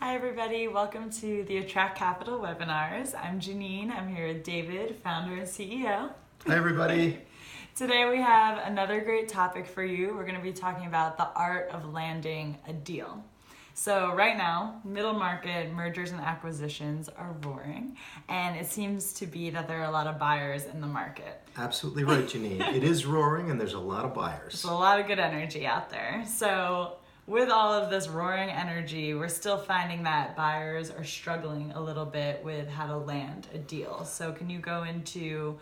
Hi everybody, welcome to the Attract Capital webinars. I'm Janine, I'm here with David, founder and CEO. Hi everybody. Today we have another great topic for you. We're going to be talking about the art of landing a deal. So right now, middle market mergers and acquisitions are roaring, and it seems to be that there are a lot of buyers in the market. Absolutely right, Janine. It is roaring and there's a lot of buyers. There's a lot of good energy out there. So with all of this roaring energy, we're still finding that buyers are struggling a little bit with how to land a deal. So can you go into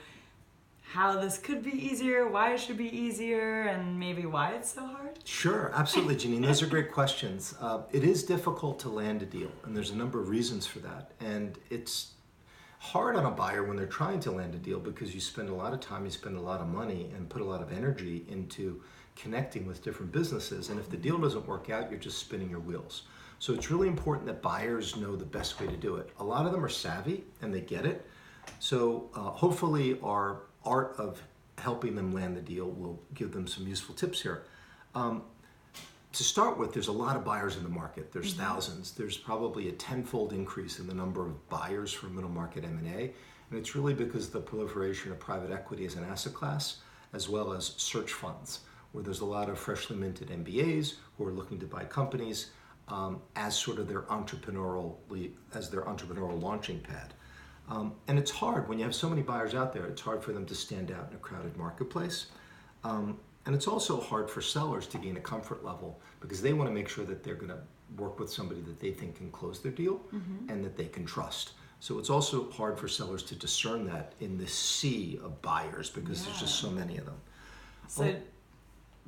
how this could be easier, why it should be easier, and maybe why it's so hard? Sure, absolutely, Janine. Those are great questions. It is difficult to land a deal, and there's a number of reasons for that. And it's hard on a buyer when they're trying to land a deal because you spend a lot of time, you spend a lot of money, and put a lot of energy into connecting with different businesses. And if the deal doesn't work out, you're just spinning your wheels. So it's really important that buyers know the best way to do it. A lot of them are savvy and they get it. So hopefully our art of helping them land the deal will give them some useful tips here. To start with, there's a lot of buyers in the market. There's thousands. There's probably a tenfold increase in the number of buyers for middle market M&A. And it's really because of the proliferation of private equity as an asset class, as well as search funds, where there's a lot of freshly minted MBAs who are looking to buy companies as sort of their entrepreneurial launching pad. And it's hard when you have so many buyers out there. It's hard for them to stand out in a crowded marketplace. And it's also hard for sellers to gain a comfort level because they want to make sure that they're going to work with somebody that they think can close their deal and that they can trust. So it's also hard for sellers to discern that in this sea of buyers because there's just so many of them. So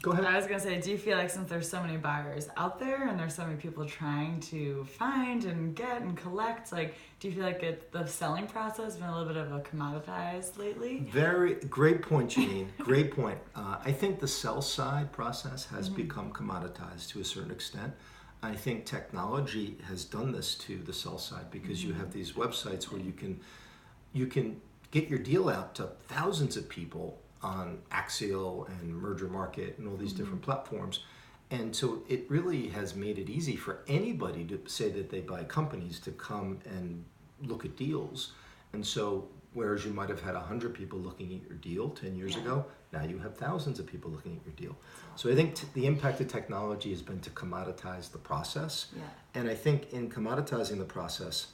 Go ahead. I was going to say, do you feel like since there's so many buyers out there and there's so many people trying to find and get and collect, like, do you feel like the selling process has been a little bit of a commoditized lately? Very great point, Janine. Great point. I think the sell side process has become commoditized to a certain extent. I think technology has done this to the sell side because you have these websites where you can get your deal out to thousands of people on Axial and Merger Market and all these different platforms. And so it really has made it easy for anybody to say that they buy companies to come and look at deals. And so whereas you might have had 100 people looking at your deal 10 years ago, now you have thousands of people looking at your deal. So I think the impact of technology has been to commoditize the process. And I think in commoditizing the process,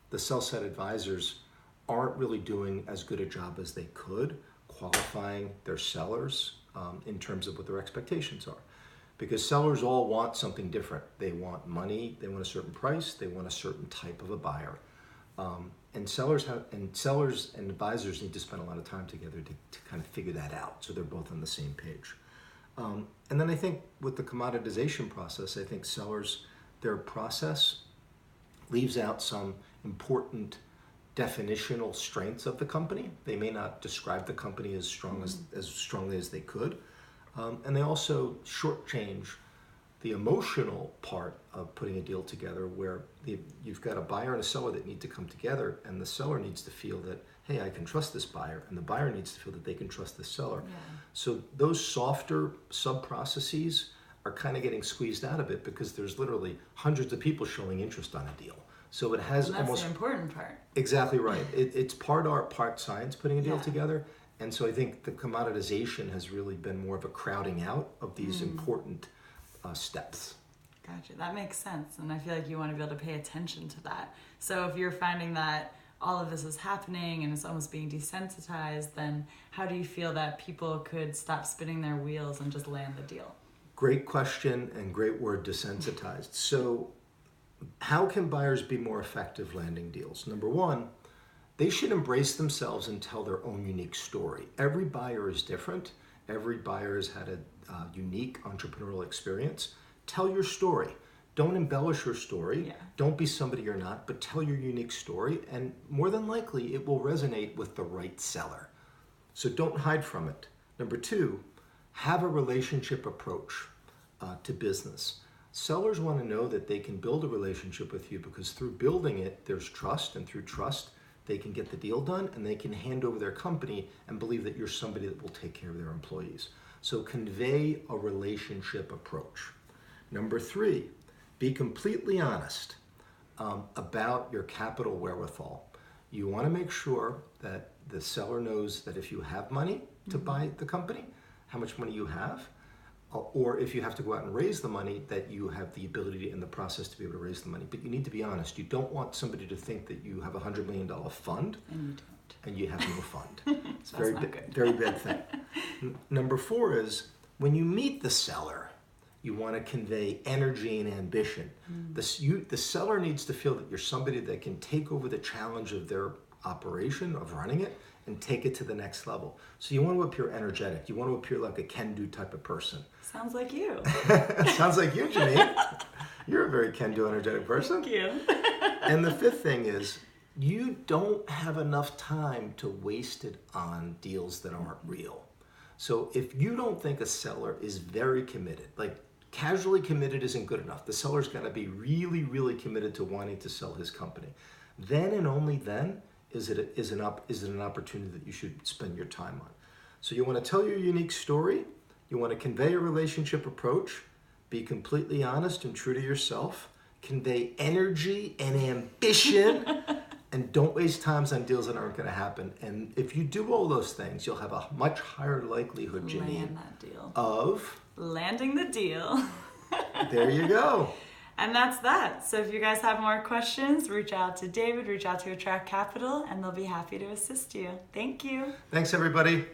the sell-side advisors aren't really doing as good a job as they could qualifying their sellers in terms of what their expectations are. Because sellers all want something different. They want money, they want a certain price, they want a certain type of a buyer. And sellers and advisors need to spend a lot of time together to kind of figure that out so they're both on the same page. And then I think with the commoditization process, I think sellers, their process leaves out some important definitional strengths of the company. They may not describe the company as strongly as they could. And they also shortchange the emotional part of putting a deal together where you've got a buyer and a seller that need to come together, and the seller needs to feel that, hey, I can trust this buyer, and the buyer needs to feel that they can trust this seller. So those softer sub-processes are kind of getting squeezed out of it because there's literally hundreds of people showing interest on a deal. So it has that's almost the important part. Exactly right. It's part art, part science putting a deal together. And so I think the commoditization has really been more of a crowding out of these important steps. Gotcha. That makes sense. And I feel like you want to be able to pay attention to that. So if you're finding that all of this is happening and it's almost being desensitized, then how do you feel that people could stop spinning their wheels and just land the deal? Great question and great word, desensitized. So how can buyers be more effective landing deals? Number one, they should embrace themselves and tell their own unique story. Every buyer is different. Every buyer has had a unique entrepreneurial experience. Tell your story. Don't embellish your story. Don't be somebody you're not, but tell your unique story. And more than likely, it will resonate with the right seller. So don't hide from it. Number two, have a relationship approach to business. Sellers want to know that they can build a relationship with you because through building it, there's trust, and through trust, they can get the deal done and they can hand over their company and believe that you're somebody that will take care of their employees. So convey a relationship approach. Number three, Be completely honest about your capital wherewithal. You want to make sure that the seller knows that if you have money to buy the company, how much money you have, or if you have to go out and raise the money, that you have the ability in the process to be able to raise the money. But you need to be honest. You don't want somebody to think that you have a $100 million fund and you have no fund. It's a very bad thing. Number 4 is when you meet the seller, you want to convey energy and ambition. The seller needs to feel that you're somebody that can take over the challenge of their operation, of running it, and take it to the next level. So you want to appear energetic. You want to appear like a can-do type of person. Sounds like you. Sounds like you, Janine. You're a very can-do, energetic person. Thank you. And the 5th thing is you don't have enough time to waste it on deals that aren't real. So if you don't think a seller is very committed, like casually committed isn't good enough. The seller's got to be really, really committed to wanting to sell his company. Then and only then is it an opportunity that you should spend your time on. So you want to tell your unique story. You want to convey a relationship approach. Be completely honest and true to yourself. Convey energy and ambition. And don't waste time on deals that aren't going to happen. And if you do all those things, you'll have a much higher likelihood, Janine, of landing the deal. There you go. And that's that. So if you guys have more questions, reach out to David, reach out to Attract Capital, and they'll be happy to assist you. Thank you. Thanks, everybody.